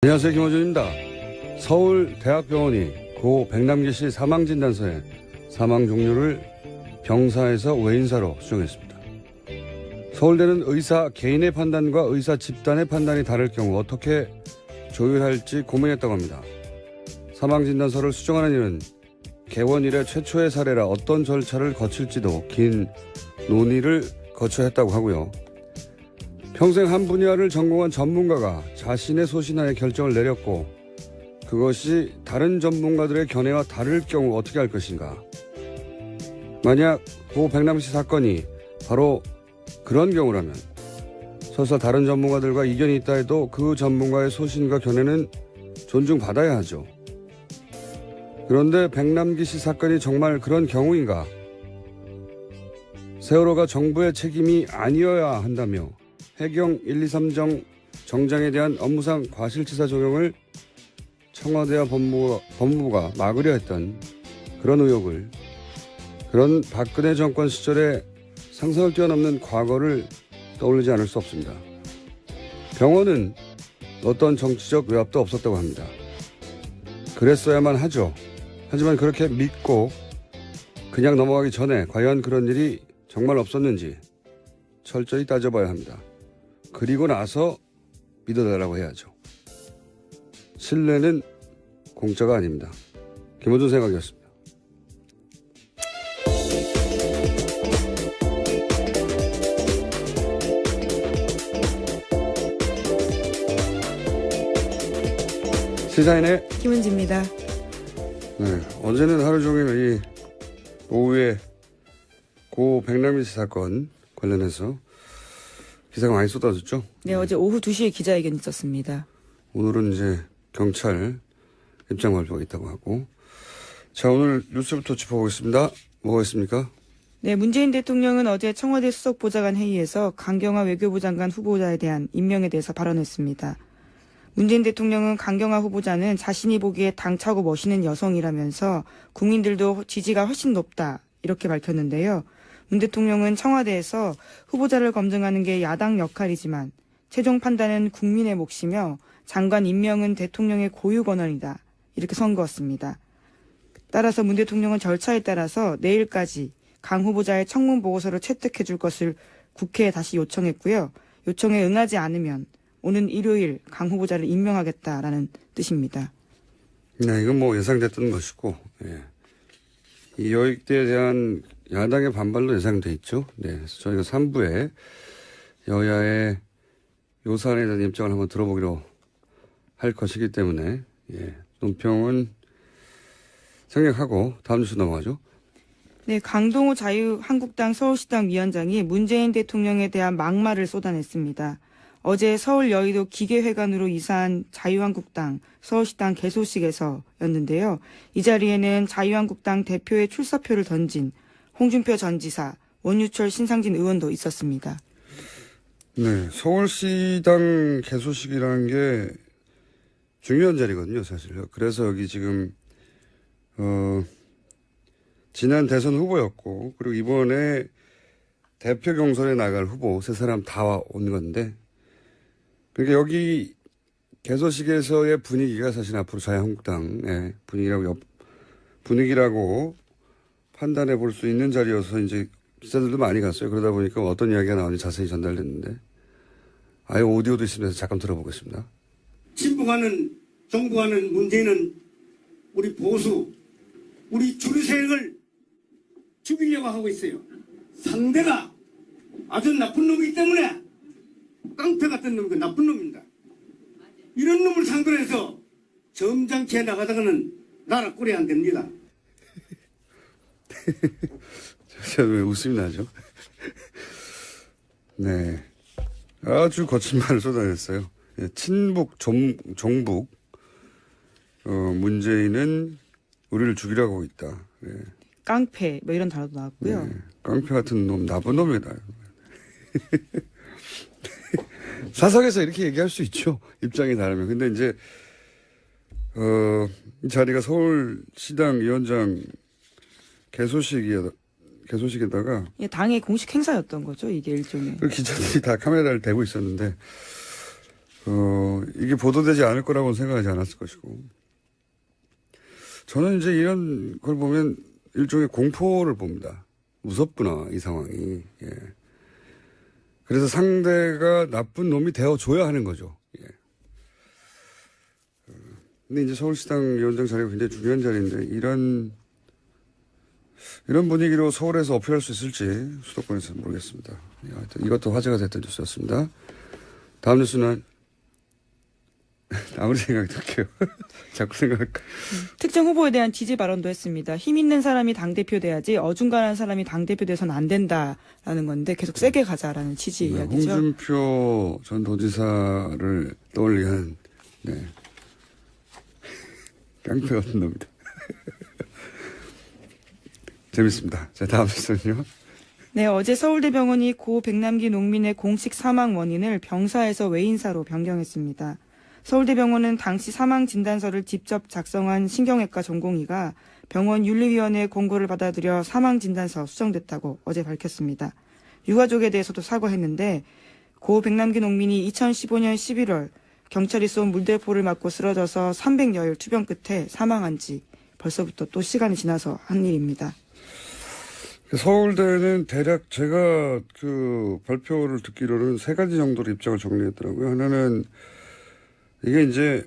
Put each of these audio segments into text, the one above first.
안녕하세요, 김호준입니다. 서울대학병원이 고 백남기 씨 사망진단서에 사망 종류를 병사에서 외인사로 수정했습니다. 서울대는 의사 개인의 판단과 의사 집단의 판단이 다를 경우 어떻게 조율할지 고민했다고 합니다. 사망진단서를 수정하는 일은 개원 이래 최초의 사례라 어떤 절차를 거칠지도 긴 논의를 거쳐야 했다고 하고요. 평생 한 분야를 전공한 전문가가 자신의 소신하에 결정을 내렸고 그것이 다른 전문가들의 견해와 다를 경우 어떻게 할 것인가. 만약 고 백남기 씨 사건이 바로 그런 경우라면 설사 다른 전문가들과 이견이 있다 해도 그 전문가의 소신과 견해는 존중받아야 하죠. 그런데 백남기 씨 사건이 정말 그런 경우인가? 세월호가 정부의 책임이 아니어야 한다며 해경 123정 정장에 대한 업무상 과실치사 적용을 청와대와 법무부가 막으려 했던 그런 의혹을, 그런 박근혜 정권 시절에 상상을 뛰어넘는 과거를 떠올리지 않을 수 없습니다. 병원은 어떤 정치적 외압도 없었다고 합니다. 그랬어야만 하죠. 하지만 그렇게 믿고 그냥 넘어가기 전에 과연 그런 일이 정말 없었는지 철저히 따져봐야 합니다. 그리고 나서 믿어달라고 해야죠. 신뢰는 공짜가 아닙니다. 김호준 생각이었습니다. 시사인의 김은지입니다. 네, 어제는 하루 종일 이 오후에 고 백남기 씨 사건 관련해서 기사가 많이 쏟아졌죠? 네, 어제 오후 2시에 기자회견이 있었습니다. 오늘은 이제 경찰 입장 발표가 있다고 하고. 자, 오늘 뉴스부터 짚어보겠습니다. 뭐가 있습니까? 네, 문재인 대통령은 어제 청와대 수석보좌관 회의에서 강경화 외교부 장관 후보자에 대한 임명에 대해서 발언했습니다. 문재인 대통령은 강경화 후보자는 자신이 보기에 당차고 멋있는 여성이라면서 국민들도 지지가 훨씬 높다 이렇게 밝혔는데요. 문 대통령은 청와대에서 후보자를 검증하는 게 야당 역할이지만 최종 판단은 국민의 몫이며 장관 임명은 대통령의 고유 권한이다 이렇게 선거했습니다. 따라서 문 대통령은 절차에 따라서 내일까지 강 후보자의 청문 보고서를 채택해 줄 것을 국회에 다시 요청했고요. 요청에 응하지 않으면 오는 일요일 강 후보자를 임명하겠다라는 뜻입니다. 네, 이건 뭐 예상됐던 것이고, 예. 이 여익대에 대한 야당의 반발도 예상돼 있죠. 네, 그래서 저희가 3부에 여야의 요 사안에 대한 입장을 한번 들어보기로 할 것이기 때문에, 예, 논평은 생략하고 다음 뉴스 넘어가죠. 네, 강동호 자유한국당 서울시당 위원장이 문재인 대통령에 대한 막말을 쏟아냈습니다. 어제 서울 여의도 기계회관으로 이사한 자유한국당 서울시당 개소식에서였는데요. 이 자리에는 자유한국당 대표의 출사표를 던진 홍준표 전 지사, 원유철 신상진 의원도 있었습니다. 네, 서울시당 개소식이라는 게 중요한 자리거든요, 사실. 그래서 여기 지금 지난 대선 후보였고, 그리고 이번에 대표 경선에 나갈 후보 세 사람 다 온 건데, 그러니까 여기 개소식에서의 분위기가 사실 앞으로 자유한국당의 분위기라고 판단해 볼 수 있는 자리여서 이제 기자들도 많이 갔어요. 그러다 보니까 어떤 이야기가 나오는지 자세히 전달됐는데, 아예 오디오도 있으면서 잠깐 들어보겠습니다. 친북하는 정부하는 문제는 우리 보수, 우리 주류 세력을 죽이려고 하고 있어요. 상대가 아주 나쁜 놈이기 때문에 깡패 같은 놈이고 나쁜 놈입니다. 이런 놈을 상대로 해서 점잖게 나가다가는 나라 꼴이 안 됩니다. 제가 왜 웃음이 나죠? 네. 아주 거친 말을 쏟아냈어요. 친북, 종북, 문재인은 우리를 죽이려고 하고 있다. 네. 깡패, 뭐 이런 단어도 나왔고요. 네. 깡패 같은 놈, 나쁜 놈이다. 사석에서 이렇게 얘기할 수 있죠. 입장이 다르면. 근데 이제, 이 자리가 서울시당 위원장 개소식에다가. 예, 당의 공식 행사였던 거죠, 이게 일종의. 그 기자들이 다 카메라를 대고 있었는데, 이게 보도되지 않을 거라고는 생각하지 않았을 것이고. 저는 이제 이런 걸 보면 일종의 공포를 봅니다. 무섭구나, 이 상황이. 예. 그래서 상대가 나쁜 놈이 되어줘야 하는 거죠. 예. 근데 이제 서울시당 위원장 자리가 굉장히 중요한 자리인데, 이런 분위기로 서울에서 어필할 수 있을지 수도권에서 모르겠습니다. 예, 하여튼 이것도 화제가 됐던 뉴스였습니다. 다음 뉴스는 아무리 생각이 들게요. 자꾸 생각. 특정 후보에 대한 지지 발언도 했습니다. 힘 있는 사람이 당대표 돼야지 어중간한 사람이 당대표 돼서는 안 된다라는 건데 계속 세게 가자라는 취지 네, 이야기죠. 홍준표 전 도지사를 떠올리한 네. 깡패 같은 놈이다. 재밌습니다. 자, 다음 뉴스는요. 네, 어제 서울대병원이 고 백남기 농민의 공식 사망 원인을 병사에서 외인사로 변경했습니다. 서울대병원은 당시 사망 진단서를 직접 작성한 신경외과 전공의가 병원 윤리위원회의 공고를 받아들여 사망 진단서 수정됐다고 어제 밝혔습니다. 유가족에 대해서도 사과했는데 고 백남기 농민이 2015년 11월 경찰이 쏜 물대포를 맞고 쓰러져서 300여일 투병 끝에 사망한 지 벌써부터 또 시간이 지나서 한 일입니다. 서울대는 대략 제가 그 발표를 듣기로는 세 가지 정도로 입장을 정리했더라고요. 하나는 이게 이제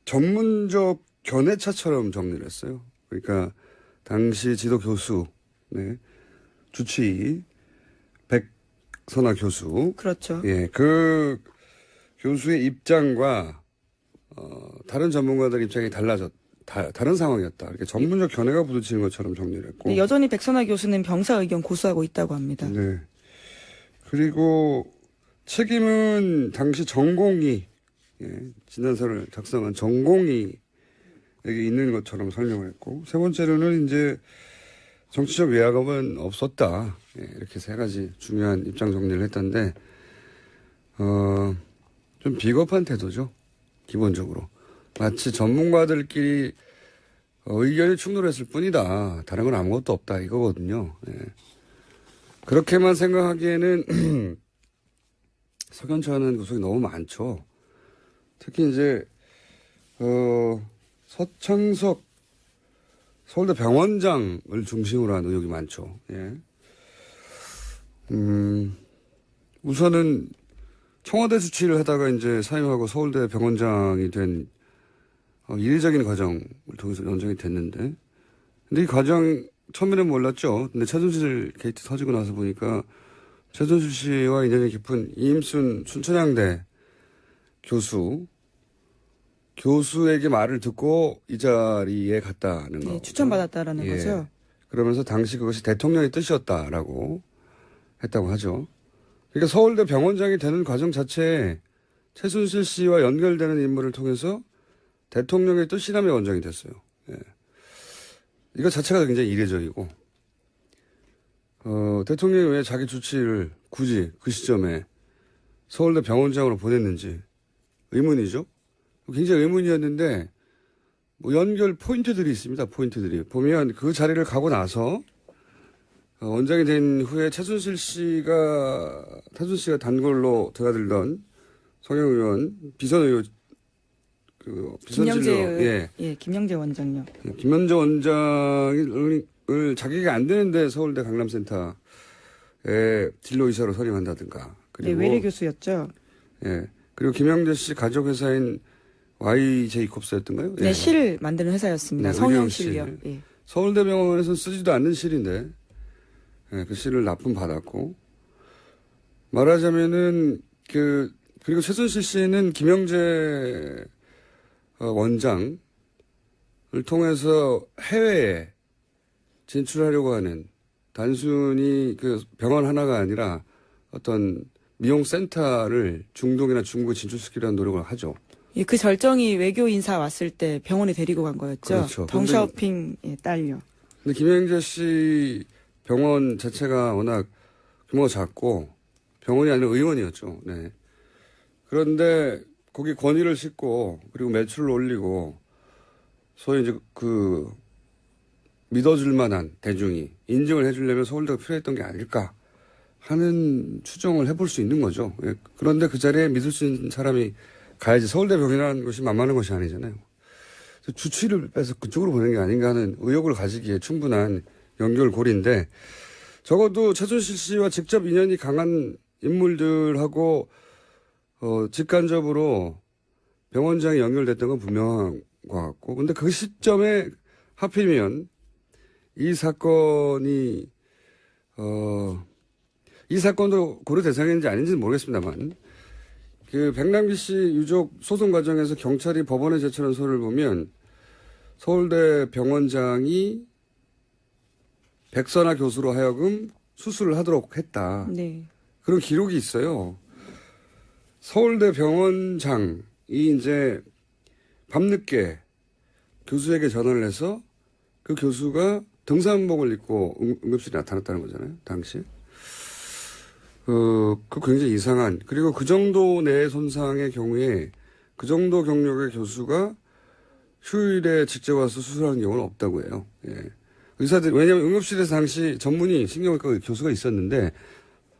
전문적 견해차처럼 정리를 했어요. 그러니까 당시 지도 교수, 네, 주치의 백선아 교수, 그렇죠. 예, 그 교수의 입장과 다른 전문가들 입장이 다른 상황이었다. 이렇게 전문적 견해가 부딪히는 것처럼 정리를 했고. 네, 여전히 백선아 교수는 병사 의견 고수하고 있다고 합니다. 네. 그리고 책임은 당시 전공의, 예, 진단서를 작성한 전공의에게 있는 것처럼 설명을 했고, 세 번째로는 이제 정치적 외압은 없었다. 예, 이렇게 세 가지 중요한 입장 정리를 했던데, 좀 비겁한 태도죠. 기본적으로. 마치 전문가들끼리 의견이 충돌했을 뿐이다. 다른 건 아무것도 없다. 이거거든요. 예. 그렇게만 생각하기에는 석연치 않은 구석이 너무 많죠. 특히 이제 서창석 서울대 병원장을 중심으로 한 의혹이 많죠. 예. 우선은 청와대 주치를 하다가 이제 사임하고 서울대 병원장이 된 이례적인 과정을 통해서 연장이 됐는데, 근데 이 과정 처음에는 몰랐죠. 근데 최순실 게이트 터지고 나서 보니까 최순실 씨와 인연이 깊은 이임순 순천향대 교수에게 말을 듣고 이 자리에 갔다는 거. 네, 추천받았다라는 예. 거죠. 그러면서 당시 그것이 대통령의 뜻이었다라고 했다고 하죠. 그러니까 서울대 병원장이 되는 과정 자체에 최순실 씨와 연결되는 인물을 통해서 대통령의 뜻이라며 원장이 됐어요. 예. 이거 자체가 굉장히 이례적이고, 대통령이 왜 자기 주치를 굳이 그 시점에 서울대 병원장으로 보냈는지 의문이죠. 굉장히 의문이었는데, 뭐 연결 포인트들이 있습니다. 포인트들이. 보면 그 자리를 가고 나서 원장이 된 후에 태순 씨가 단골로 드나들던 성형 의원, 비선 의원, 김영재, 김영재 원장요. 김영재 원장을 자격이 안 되는데 서울대 강남센터에 진로이사로 선임한다든가. 그리고 네, 외래 교수였죠. 예. 그리고 김영재 씨 가족 회사인 YJ콥스였던가요? 네, 예. 실 만드는 회사였습니다. 네, 성형실요. 실. 예. 서울대병원에서는 쓰지도 않는 실인데, 예, 그 실을 납품받았고, 말하자면은, 그리고 최순실 씨는 김영재 원장을 통해서 해외에 진출하려고 하는, 단순히 그 병원 하나가 아니라 어떤 미용센터를 중동이나 중국에 진출시키려는 노력을 하죠. 예, 그 절정이 외교 인사 왔을 때 병원에 데리고 간 거였죠. 그렇죠. 덩샤오핑의 딸요. 근데 김영재 씨 병원 자체가 워낙 규모가 작고 병원이 아니라 의원이었죠. 네. 그런데 거기 권위를 싣고 그리고 매출을 올리고 소위 이제 믿어줄 만한 대중이 인정을 해주려면 서울대가 필요했던 게 아닐까 하는 추정을 해볼 수 있는 거죠. 예. 그런데 그 자리에 믿을 수 있는 사람이 가야지. 서울대병이라는 것이 만만한 것이 아니잖아요. 주치의를 빼서 그쪽으로 보낸 게 아닌가 하는 의혹을 가지기에 충분한 연결고리인데 적어도 최순실 씨와 직접 인연이 강한 인물들하고 직간접으로 병원장이 연결됐던 건 분명한 것 같고 근데 그 시점에 하필이면 이 사건이 이 사건도 고려 대상인지 아닌지는 모르겠습니다만 그 백남기 씨 유족 소송 과정에서 경찰이 법원에 제출한 서류를 보면 서울대 병원장이 백선아 교수로 하여금 수술을 하도록 했다. 네. 그런 기록이 있어요. 서울대 병원장이 이제 밤늦게 교수에게 전화를 해서 그 교수가 등산복을 입고 응급실에 나타났다는 거잖아요. 당시. 그 굉장히 이상한. 그리고 그 정도 뇌 손상의 경우에 그 정도 경력의 교수가 휴일에 직접 와서 수술하는 경우는 없다고 해요. 예. 의사들, 왜냐하면 응급실에서 당시 전문의 신경외과 교수가 있었는데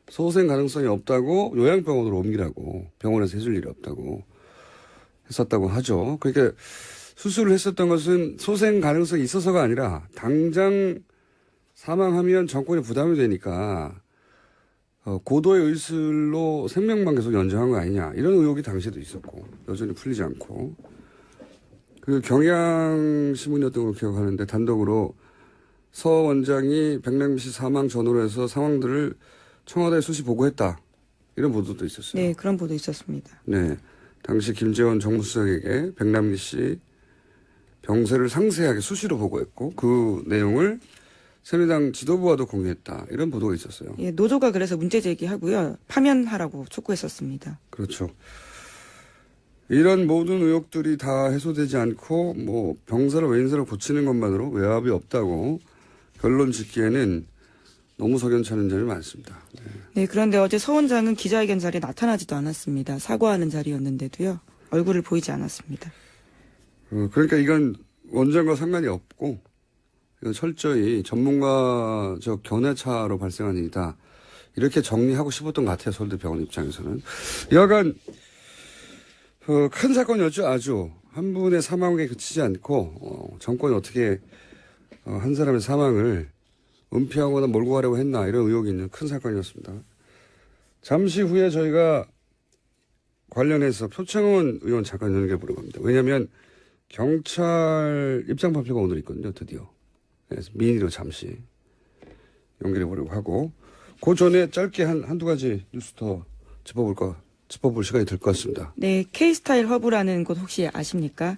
소생 가능성이 없다고 요양병원으로 옮기라고 병원에서 해줄 일이 없다고 했었다고 하죠. 그러니까 수술을 했었던 것은 소생 가능성이 있어서가 아니라 당장 사망하면 정권에 부담이 되니까 고도의 의술로 생명만 계속 연장한 거 아니냐 이런 의혹이 당시에도 있었고 여전히 풀리지 않고 그 경향신문이었던 걸 기억하는데 단독으로 서 원장이 백남기 씨 사망 전후로 해서 상황들을 청와대에 수시 보고했다. 이런 보도도 있었어요. 네, 그런 보도 있었습니다. 네. 당시 김재원 정무수석에게 백남기 씨 병세를 상세하게 수시로 보고했고 그 내용을 새누리당 지도부와도 공유했다. 이런 보도가 있었어요. 예, 노조가 그래서 문제 제기하고요. 파면하라고 촉구했었습니다. 그렇죠. 이런 모든 의혹들이 다 해소되지 않고 뭐 병사를 외인사로 고치는 것만으로 외압이 없다고 결론 짓기에는 너무 석연찮은 점이 많습니다. 네. 네, 그런데 어제 서 원장은 기자회견 자리에 나타나지도 않았습니다. 사과하는 자리였는데도요. 얼굴을 보이지 않았습니다. 그러니까 이건 원장과 상관이 없고 이건 철저히 전문가적 견해차로 발생한 일이다. 이렇게 정리하고 싶었던 것 같아요. 서울대병원 입장에서는. 여하간 큰 사건이었죠. 아주 한 분의 사망에 그치지 않고 정권이 어떻게 한 사람의 사망을 은폐하거나 몰고 가려고 했나 이런 의혹이 있는 큰 사건이었습니다. 잠시 후에 저희가 관련해서 표창원 의원 잠깐 연결해 보려고 합니다. 왜냐하면 경찰 입장 발표가 오늘 있거든요. 드디어. 그래서 미니로 잠시 연결해 보려고 하고 그 전에 짧게 한두 가지 뉴스 더 짚어볼 시간이 될 것 같습니다. 네, K스타일 허브라는 곳 혹시 아십니까?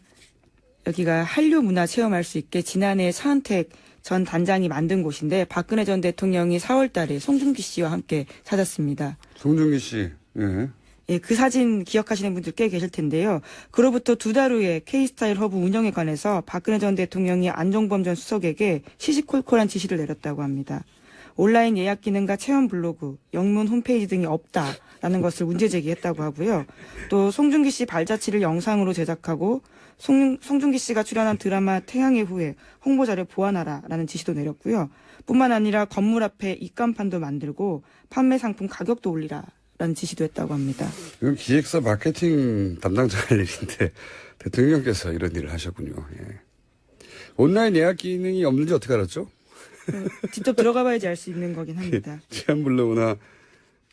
여기가 한류 문화 체험할 수 있게 지난해 차은택 전 단장이 만든 곳인데 박근혜 전 대통령이 4월 달에 송중기 씨와 함께 찾았습니다. 송중기 씨. 예. 예, 그 사진 기억하시는 분들 꽤 계실 텐데요. 그로부터 2달 후에 K스타일 허브 운영에 관해서 박근혜 전 대통령이 안종범 전 수석에게 시시콜콜한 지시를 내렸다고 합니다. 온라인 예약 기능과 체험 블로그, 영문 홈페이지 등이 없다라는 것을 문제 제기했다고 하고요. 또 송중기 씨 발자취를 영상으로 제작하고 송중기 씨가 출연한 드라마 태양의 후예 홍보자를 보완하라라는 지시도 내렸고요. 뿐만 아니라 건물 앞에 입간판도 만들고 판매 상품 가격도 올리라라는 지시도 했다고 합니다. 이건 기획사 마케팅 담당자 할 일인데 대통령께서 이런 일을 하셨군요. 예. 온라인 예약 기능이 없는지 어떻게 알았죠? 직접 들어가 봐야지 알 수 있는 거긴 합니다. 체험 블로그나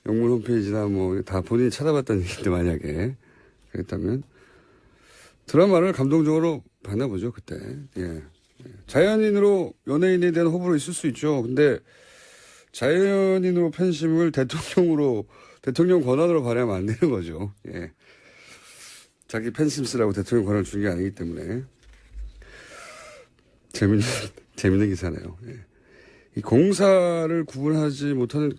영문 홈페이지나 뭐 다 본인이 찾아봤다는 얘기인데 만약에 그랬다면 드라마를 감동적으로 봤나 보죠 그때. 예. 자연인으로 연예인에 대한 호불호 있을 수 있죠. 근데 자연인으로 팬심을 대통령 권한으로 발휘하면 안 되는 거죠. 예. 자기 팬심 쓰라고 대통령 권한을 준 게 아니기 때문에 재밌는 기사네요. 예. 이 공사를 구분하지 못하는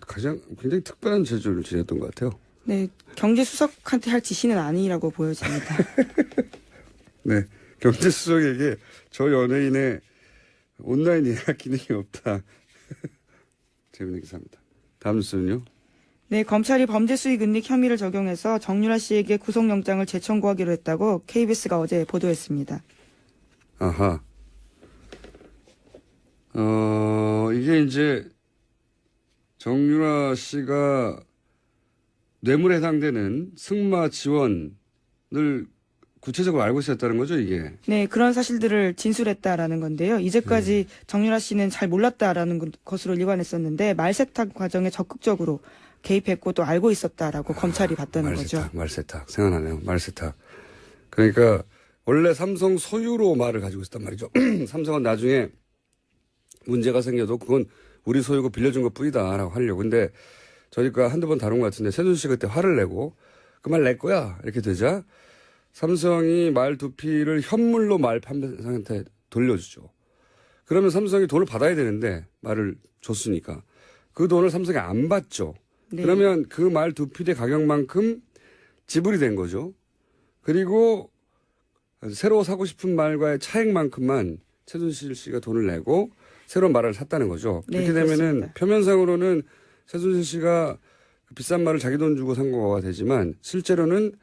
굉장히 특별한 재주를 지녔던 것 같아요. 네, 경제수석한테 할 지시는 아니라고 보여집니다. 네, 경제수석에게 저 연예인의 온라인 예약 기능이 없다. 재밌는 기사입니다. 다음 뉴스는요. 네, 검찰이 범죄 수익 은닉 혐의를 적용해서 정유라 씨에게 구속영장을 재청구하기로 했다고 KBS가 어제 보도했습니다. 아하. 이게 이제 정유라 씨가 뇌물에 해당되는 승마 지원을 구체적으로 알고 있었다는 거죠, 이게. 네, 그런 사실들을 진술했다라는 건데요. 이제까지 정유라 씨는 잘 몰랐다라는 것으로 일관했었는데 말세탁 과정에 적극적으로 개입했고 또 알고 있었다라고 검찰이 봤다는 거죠. 말세탁. 생각나네요. 말세탁. 그러니까 원래 삼성 소유로 말을 가지고 있었단 말이죠. 삼성은 나중에 문제가 생겨도 그건 우리 소유고 빌려준 것 뿐이다라고 하려고. 근데 저희가 한두 번 다룬 것 같은데 세준 씨 그때 화를 내고 그 말 낼 거야 이렇게 되자 삼성이 말 두피를 현물로 말 판매상한테 돌려주죠. 그러면 삼성이 돈을 받아야 되는데 말을 줬으니까 그 돈을 삼성이 안 받죠. 네. 그러면 그 말 두피대 가격만큼 지불이 된 거죠. 그리고 새로 사고 싶은 말과의 차액만큼만 최순실 씨가 돈을 내고 새로운 말을 샀다는 거죠. 네, 그렇게 되면은 그렇습니다. 표면상으로는 최순실 씨가 비싼 말을 자기 돈 주고 산 거가 되지만 실제로는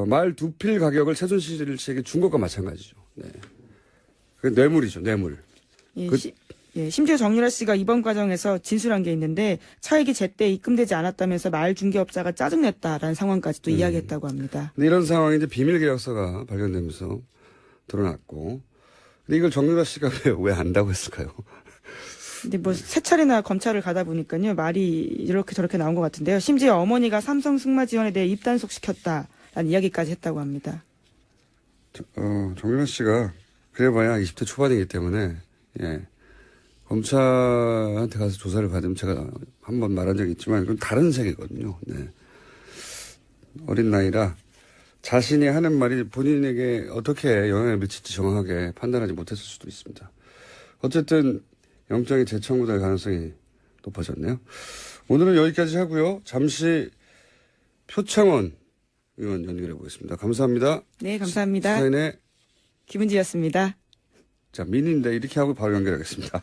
말 두필 가격을 최순실 씨에게 준 것과 마찬가지죠. 네. 그 뇌물이죠, 뇌물. 예, 심지어 정유라 씨가 이번 과정에서 진술한 게 있는데 차액이 제때 입금되지 않았다면서 말 중개업자가 짜증냈다라는 상황까지도 이야기했다고 합니다. 근데 이런 상황이 이제 비밀 계약서가 발견되면서 드러났고, 근데 이걸 정유라 씨가 왜 안다고 했을까요? 근데 뭐 세 차례나 검찰을 가다 보니까요 말이 이렇게 저렇게 나온 것 같은데요. 심지어 어머니가 삼성 승마 지원에 대해 입단속 시켰다라는 이야기까지 했다고 합니다. 정유라 씨가 그래봐야 20대 초반이기 때문에 예. 검찰한테 가서 조사를 받으면 제가 한번 말한 적이 있지만 그건 다른 세계거든요. 네. 어린 나이라 자신이 하는 말이 본인에게 어떻게 영향을 미칠지 정확하게 판단하지 못했을 수도 있습니다. 어쨌든 영장이 재청구될 가능성이 높아졌네요. 오늘은 여기까지 하고요. 잠시 표창원 의원 연결해 보겠습니다. 감사합니다. 네, 감사합니다. 사인의 김은지였습니다. 자, 민인데 이렇게 하고 바로 연결하겠습니다.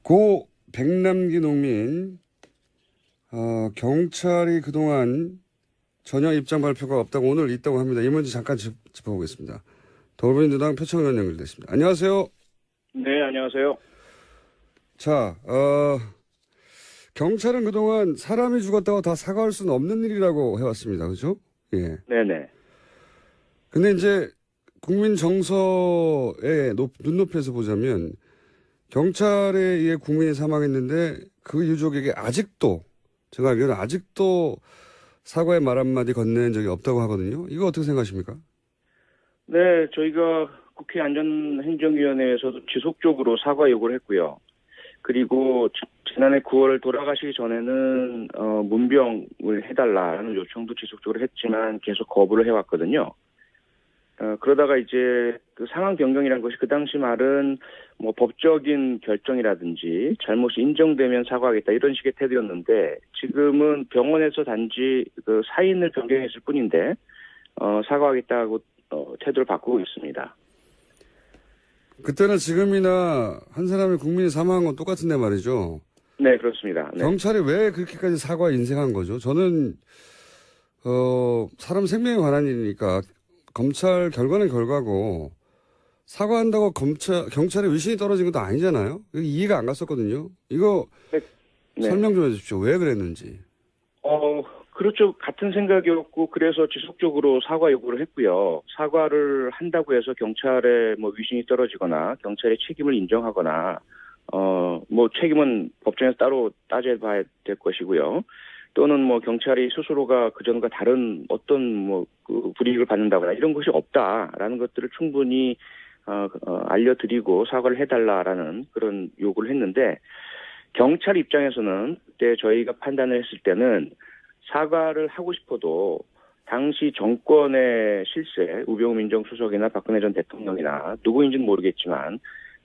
고 백남기 농민, 경찰이 그동안 전혀 입장 발표가 없다고 오늘 있다고 합니다. 이 문제 잠깐 짚어보겠습니다. 더불어민주당 표창원 의원 연결됐습니다. 안녕하세요. 네, 안녕하세요. 자, 경찰은 그동안 사람이 죽었다고 다 사과할 수는 없는 일이라고 해왔습니다. 그죠? 예. 네네. 근데 이제 국민 정서의 눈높이에서 보자면 경찰에 의해 국민이 사망했는데 그 유족에게 아직도 제가 알기로는 아직도 사과의 말 한마디 건넨 적이 없다고 하거든요. 이거 어떻게 생각하십니까? 네, 저희가 국회 안전행정위원회에서도 지속적으로 사과 요구를 했고요. 그리고 지난해 9월 돌아가시기 전에는 문병을 해달라는 요청도 지속적으로 했지만 계속 거부를 해왔거든요. 그러다가 이제 그 상황 변경이라는 것이 그 당시 말은 뭐 법적인 결정이라든지 잘못이 인정되면 사과하겠다 이런 식의 태도였는데 지금은 병원에서 단지 그 사인을 변경했을 뿐인데 사과하겠다고 태도를 바꾸고 있습니다. 그때나 지금이나 한 사람의 국민이 사망한 건 똑같은데 말이죠. 네, 그렇습니다. 네. 경찰이 왜 그렇게까지 사과 인색한 거죠? 저는 사람 생명에 관한 일이니까 검찰 결과는 결과고 사과한다고 경찰의 위신이 떨어진 것도 아니잖아요. 이해가 안 갔었거든요. 이거 네. 설명 좀 해주십시오. 왜 그랬는지. 그렇죠. 같은 생각이었고 그래서 지속적으로 사과 요구를 했고요. 사과를 한다고 해서 경찰의 뭐 위신이 떨어지거나 경찰의 책임을 인정하거나 뭐 책임은 법정에서 따로 따져봐야 될 것이고요. 또는 뭐 경찰이 스스로가 그전과 다른 어떤 뭐 그 불이익을 받는다거나 이런 것이 없다라는 것들을 충분히 알려드리고 사과를 해달라라는 그런 요구를 했는데 경찰 입장에서는 그때 저희가 판단을 했을 때는 사과를 하고 싶어도 당시 정권의 실세, 우병우 민정수석이나 박근혜 전 대통령이나 누구인지는 모르겠지만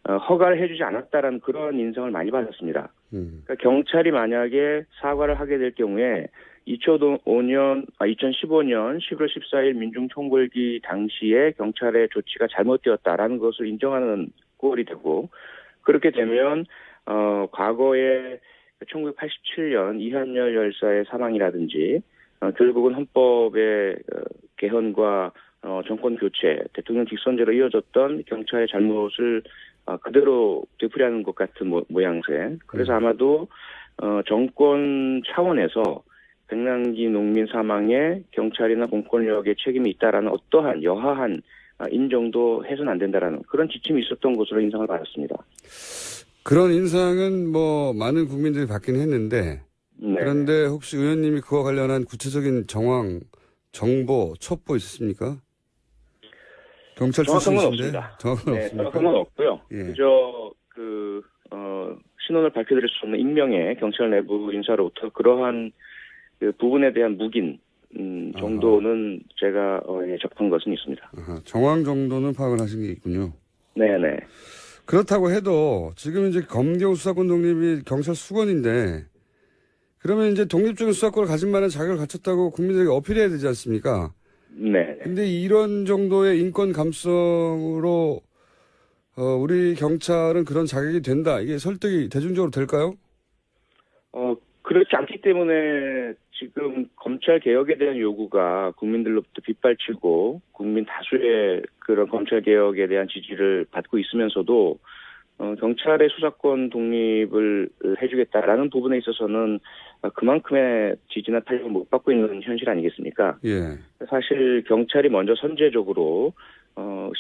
허가를 해주지 않았다라는 그런 인상을 많이 받았습니다. 그러니까 경찰이 만약에 사과를 하게 될 경우에 2015년 11월 14일 민중총궐기 당시에 경찰의 조치가 잘못되었다라는 것을 인정하는 꼴이 되고 그렇게 되면 과거에 1987년 이한열 열사의 사망이라든지 결국은 헌법의 개헌과 정권 교체, 대통령 직선제로 이어졌던 경찰의 잘못을 그대로 되풀이하는 것 같은 모양새. 그래서 아마도 정권 차원에서 백남기 농민 사망에 경찰이나 공권력의 책임이 있다라는 어떠한 여하한 인정도 해서는 안 된다라는 그런 지침이 있었던 것으로 인상을 받았습니다. 그런 인상은 뭐 많은 국민들이 받긴 했는데 네. 그런데 혹시 의원님이 그와 관련한 구체적인 정황, 정보, 첩보 있으십니까? 경찰 정확한 건 출신이신데 없습니다. 정확한 네, 없습니까? 정확한 건 없고요. 예. 그저 신원을 밝혀드릴 수 없는 익명의 경찰 내부 인사로부터 그러한 그 부분에 대한 묵인 정도는 제가 접한 것은 있습니다. 아하, 정황 정도는 파악을 하신 게 있군요. 네네. 그렇다고 해도 지금 이제 검경 수사권 독립이 경찰 수권인데 그러면 이제 독립적인 수사권을 가진 만한 자격을 갖췄다고 국민들에게 어필해야 되지 않습니까? 네. 근데 이런 정도의 인권 감성으로 우리 경찰은 그런 자격이 된다. 이게 설득이 대중적으로 될까요? 그렇지 않기 때문에 지금 검찰 개혁에 대한 요구가 국민들로부터 빗발치고 국민 다수의 그런 검찰 개혁에 대한 지지를 받고 있으면서도 경찰의 수사권 독립을 해주겠다라는 부분에 있어서는 그만큼의 지지나 탄력을 못 받고 있는 현실 아니겠습니까? 예. 사실 경찰이 먼저 선제적으로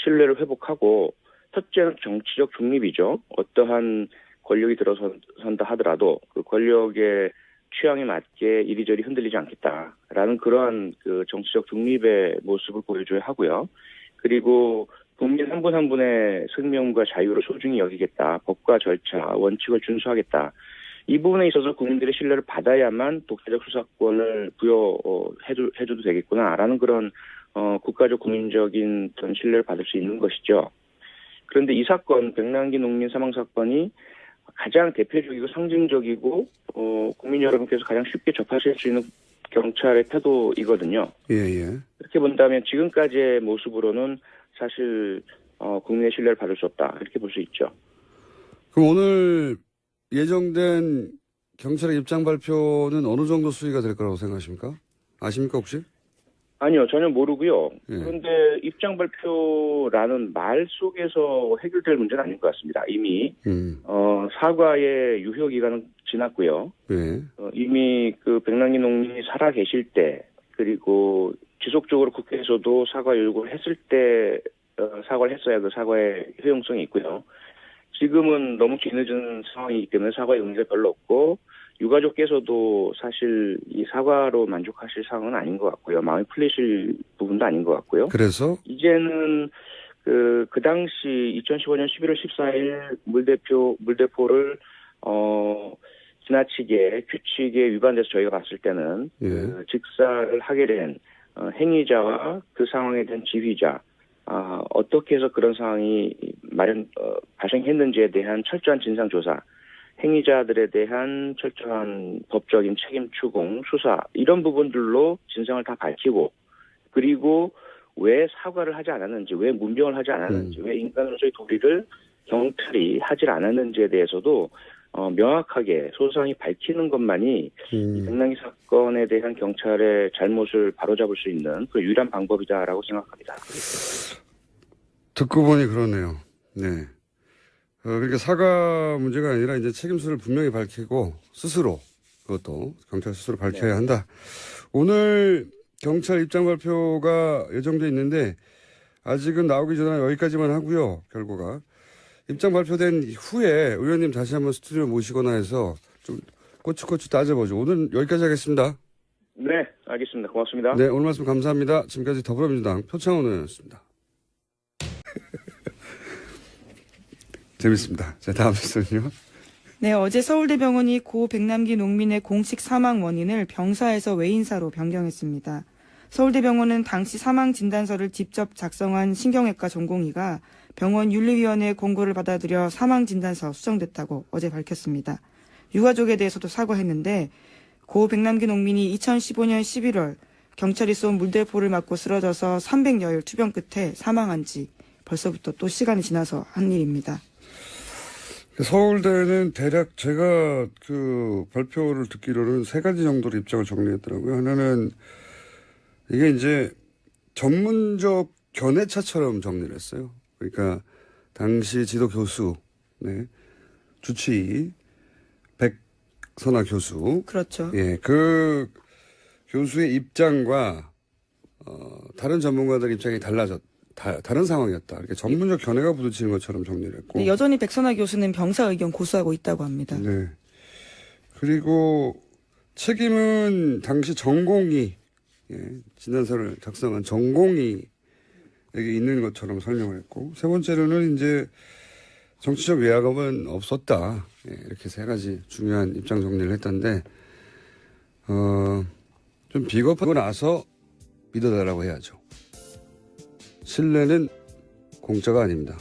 신뢰를 회복하고 첫째는 정치적 중립이죠. 어떠한 권력이 들어선다 하더라도 그 권력의 취향에 맞게 이리저리 흔들리지 않겠다라는 그러한 그 정치적 중립의 모습을 보여줘야 하고요. 그리고 국민 한 분 한 분의 생명과 자유를 소중히 여기겠다. 법과 절차, 원칙을 준수하겠다. 이 부분에 있어서 국민들의 신뢰를 받아야만 독자적 수사권을 부여해줘도 되겠구나라는 그런 국가적 국민적인 어떤 신뢰를 받을 수 있는 것이죠. 그런데 이 사건, 백남기 농민 사망 사건이 가장 대표적이고 상징적이고 국민 여러분께서 가장 쉽게 접하실 수 있는 경찰의 태도이거든요. 예. 이렇게 본다면 지금까지의 모습으로는 사실 국민의 신뢰를 받을 수 없다 이렇게 볼 수 있죠. 그럼 오늘 예정된 경찰의 입장 발표는 어느 정도 수위가 될 거라고 생각하십니까? 아십니까 혹시? 아니요, 전혀 모르고요. 예. 그런데 입장 발표라는 말 속에서 해결될 문제는 아닌 것 같습니다. 이미 사과의 유효 기간은 지났고요. 예. 이미 그 백남기 농민이 살아 계실 때 그리고 지속적으로 국회에서도 사과 요구를 했을 때 사과를 했어야 그 사과의 효용성이 있고요. 지금은 너무 뒤늦은 상황이기 때문에 사과의 의미가 별로 없고 유가족께서도 사실 이 사과로 만족하실 상황은 아닌 것 같고요. 마음이 풀리실 부분도 아닌 것 같고요. 그래서 이제는 그 당시 2015년 11월 14일 물대포를 지나치게 규칙에 위반돼서 저희가 봤을 때는 예. 그 직사를 하게 된 행위자와 그 상황에 대한 지휘자 어떻게 해서 그런 상황이 발생했는지에 대한 철저한 진상조사, 행위자들에 대한 철저한 법적인 책임 추궁, 수사 이런 부분들로 진상을 다 밝히고 그리고 왜 사과를 하지 않았는지, 왜 문병을 하지 않았는지, 왜 인간으로서의 도리를 경찰이 하지 않았는지에 대해서도 명확하게 소상히 밝히는 것만이 이 백남기 사건에 대한 경찰의 잘못을 바로잡을 수 있는 그 유일한 방법이다라고 생각합니다. 듣고 보니 그러네요. 네. 그러니까 사과 문제가 아니라 이제 책임수를 분명히 밝히고 스스로 그것도 경찰 스스로 밝혀야 한다. 오늘 경찰 입장 발표가 예정돼 있는데 아직은 나오기 전에 여기까지만 하고요. 결과가. 입장 발표된 후에 의원님 다시 한번 스튜디오 모시거나 해서 좀 꼬치꼬치 따져보죠. 오늘 여기까지 하겠습니다. 네, 알겠습니다. 고맙습니다. 네, 오늘 말씀 감사합니다. 지금까지 더불어민주당 표창원 의원이었습니다. 재밌습니다. 자, 다음 뉴스는요. 네, 어제 서울대병원이 고 백남기 농민의 공식 사망 원인을 병사에서 외인사로 변경했습니다. 서울대병원은 당시 사망 진단서를 직접 작성한 신경외과 전공의가 병원 윤리위원회의 공고를 받아들여 사망 진단서 수정됐다고 어제 밝혔습니다. 유가족에 대해서도 사과했는데 고 백남기 농민이 2015년 11월 경찰이 쏜 물대포를 맞고 쓰러져서 300여일 투병 끝에 사망한 지 벌써부터 또 시간이 지나서 한 일입니다. 서울대는 대략 제가 그 발표를 듣기로는 3가지 정도로 입장을 정리했더라고요. 하나는 이게 이제 전문적 견해차처럼 정리를 했어요. 그러니까 당시 지도 교수, 네, 주치의 백선아 교수. 그렇죠. 예, 그 교수의 입장과 다른 전문가들 입장이 다른 상황이었다. 이렇게 전문적 견해가 부딪히는 것처럼 정리를 했고. 네, 여전히 백선화 교수는 병사 의견 고수하고 있다고 합니다. 네. 그리고 책임은 당시 전공이 진단서를 작성한 전공이에게 있는 것처럼 설명을 했고, 세 번째로는 이제 정치적 외압은 없었다. 이렇게 세 가지 중요한 입장 정리를 했던데, 좀 비겁하고 나서 믿어달라고 해야죠. 신뢰는 공짜가 아닙니다.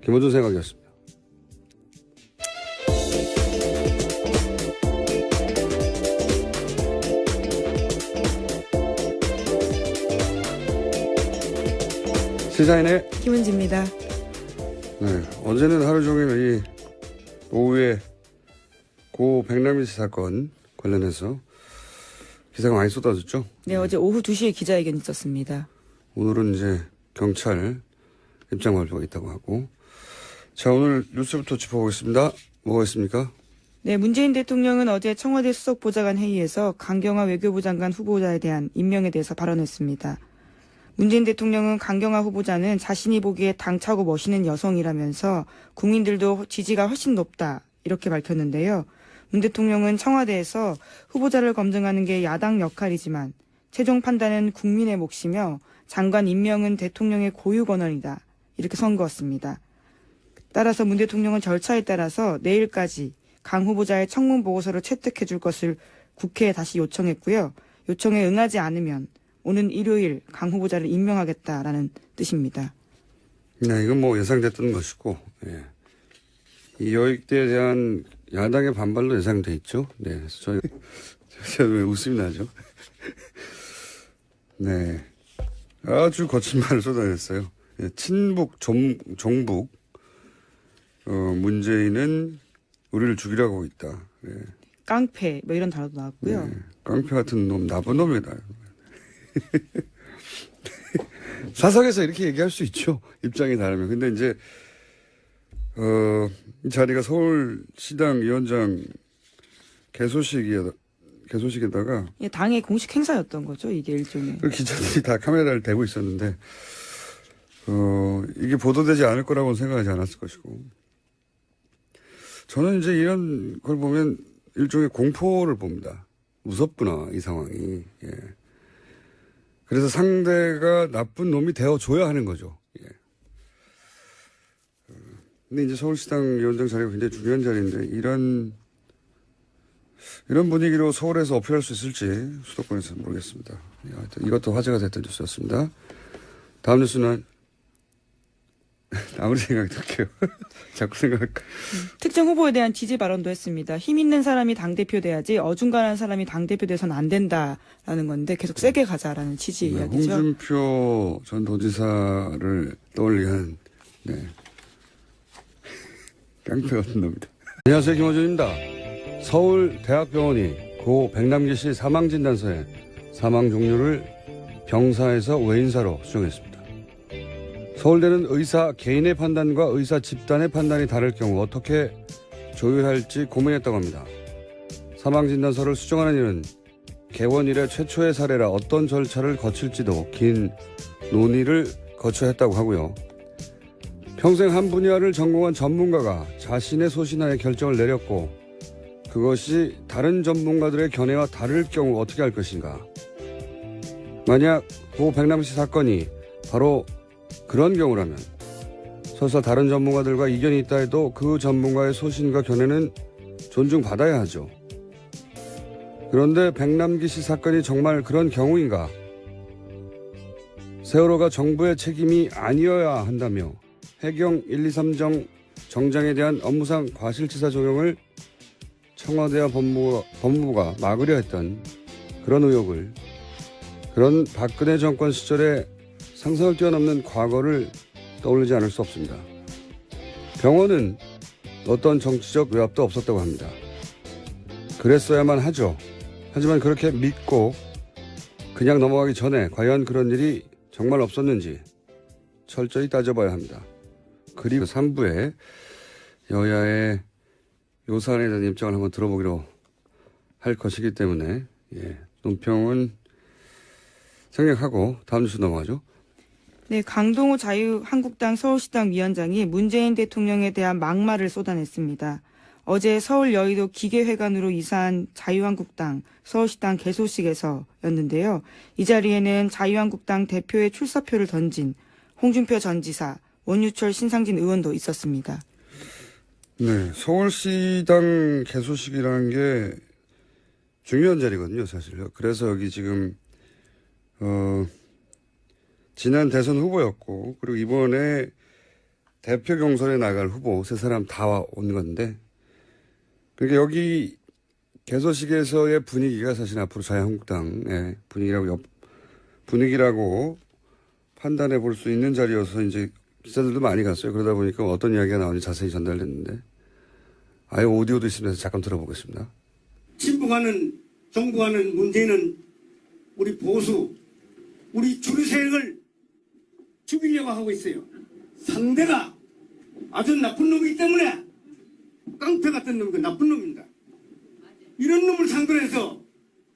김호준 생각이었습니다. 시사인의 김은지입니다. 네, 어제는 하루 종일 이 오후에 고 백남기 씨 사건 관련해서 기사가 많이 쏟아졌죠. 네, 어제 오후 2시에 기자회견 있었습니다. 오늘은 이제 경찰 입장 발표가 있다고 하고. 자, 오늘 뉴스부터 짚어보겠습니다. 뭐가 있습니까? 네, 문재인 대통령은 어제 청와대 수석보좌관 회의에서 강경화 외교부 장관 후보자에 대한 임명에 대해서 발언했습니다. 문재인 대통령은 강경화 후보자는 자신이 보기에 당차고 멋있는 여성이라면서 국민들도 지지가 훨씬 높다 이렇게 밝혔는데요. 문 대통령은 청와대에서 후보자를 검증하는 게 야당 역할이지만 최종 판단은 국민의 몫이며 장관 임명은 대통령의 고유 권한이다 이렇게 선거했습니다. 따라서 문 대통령은 절차에 따라서 내일까지 강 후보자의 청문 보고서를 채택해 줄 것을 국회에 다시 요청했고요. 요청에 응하지 않으면 오는 일요일 강 후보자를 임명하겠다라는 뜻입니다. 네, 이건 뭐 예상됐던 것이고, 예. 이 여익대에 대한 야당의 반발도 예상돼 있죠. 네, 그래서 제가 왜 웃음이 나죠? 네, 아주 거친 말을 쏟아냈어요. 예, 친북, 종북, 문재인은 우리를 죽이려고 하고 있다. 예. 깡패 뭐 이런 단어도 나왔고요. 네, 깡패 같은 놈, 나쁜 놈이다. 사석에서 이렇게 얘기할 수 있죠. 입장이 다르면. 근데 이제, 이 자리가 서울시당 위원장 개소식에다가. 예, 당의 공식 행사였던 거죠. 이게 일종의. 그 기자들이 다 카메라를 대고 있었는데, 이게 보도되지 않을 거라고는 생각하지 않았을 것이고. 저는 이제 이런 걸 보면 일종의 공포를 봅니다. 무섭구나, 이 상황이. 예. 그래서 상대가 나쁜 놈이 되어줘야 하는 거죠. 예. 근데 이제 서울시당 위원장 자리가 굉장히 중요한 자리인데, 이런 분위기로 서울에서 어필할 수 있을지 수도권에서는 모르겠습니다. 예, 하여튼 이것도 화제가 됐던 뉴스였습니다. 다음 뉴스는 아무리 생각해도 할게요. 자꾸 생각할까. 특정 후보에 대한 지지 발언도 했습니다. 힘 있는 사람이 당대표 돼야지 어중간한 사람이 당대표 돼서는 안 된다라는 건데 계속 세게 가자라는 취지 네, 이야기죠. 홍준표 전 도지사를 떠올리게 한 깡패 같은 놈이다. 안녕하세요. 김호준입니다. 서울대학병원이 고 백남기 씨 사망진단서에 사망 종류를 병사에서 외인사로 수정했습니다. 서울대는 의사 개인의 판단과 의사 집단의 판단이 다를 경우 어떻게 조율할지 고민했다고 합니다. 사망진단서를 수정하는 일은 개원 이래 최초의 사례라 어떤 절차를 거칠지도 긴 논의를 거쳐야 했다고 하고요. 평생 한 분야를 전공한 전문가가 자신의 소신하에 결정을 내렸고 그것이 다른 전문가들의 견해와 다를 경우 어떻게 할 것인가. 만약 고 백남기 씨 사건이 바로 그런 경우라면 설사 다른 전문가들과 이견이 있다 해도 그 전문가의 소신과 견해는 존중받아야 하죠. 그런데 백남기 씨 사건이 정말 그런 경우인가? 세월호가 정부의 책임이 아니어야 한다며 해경 123정 정장에 대한 업무상 과실치사 적용을 청와대와 법무부가 막으려 했던 그런 의혹을 그런 박근혜 정권 시절에 상상을 뛰어넘는 과거를 떠올리지 않을 수 없습니다. 병원은 어떤 정치적 외압도 없었다고 합니다. 그랬어야만 하죠. 하지만 그렇게 믿고 그냥 넘어가기 전에 과연 그런 일이 정말 없었는지 철저히 따져봐야 합니다. 그리고 3부에 여야의 요 사안에 대한 입장을 한번 들어보기로 할 것이기 때문에 논평은 생략하고 다음 뉴스 넘어가죠. 네, 강동호 자유한국당 서울시당 위원장이 문재인 대통령에 대한 막말을 쏟아냈습니다. 어제 서울 여의도 기계회관으로 이사한 자유한국당 서울시당 개소식에서였는데요. 이 자리에는 자유한국당 대표의 출사표를 던진 홍준표 전 지사, 원유철 신상진 의원도 있었습니다. 네, 서울시당 개소식이라는 게 중요한 자리거든요, 사실요. 그래서 여기 지금 지난 대선 후보였고, 그리고 이번에 대표 경선에 나갈 후보 세 사람 다 온 건데, 그러니까 여기 개소식에서의 분위기가 사실 앞으로 자유한국당의 분위기라고 판단해 볼 수 있는 자리여서 이제 기자들도 많이 갔어요. 그러다 보니까 어떤 이야기가 나오는지 자세히 전달됐는데, 아예 오디오도 있으면서 잠깐 들어보겠습니다. 친북하는 정부하는 문제는 우리 보수, 우리 주류 세력을 죽이려고 하고 있어요. 상대가 아주 나쁜 놈이기 때문에 깡패 같은 놈이고 나쁜 놈입니다. 이런 놈을 상대로 해서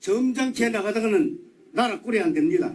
점잖게 나가다가는 나라 꼴이 안 됩니다.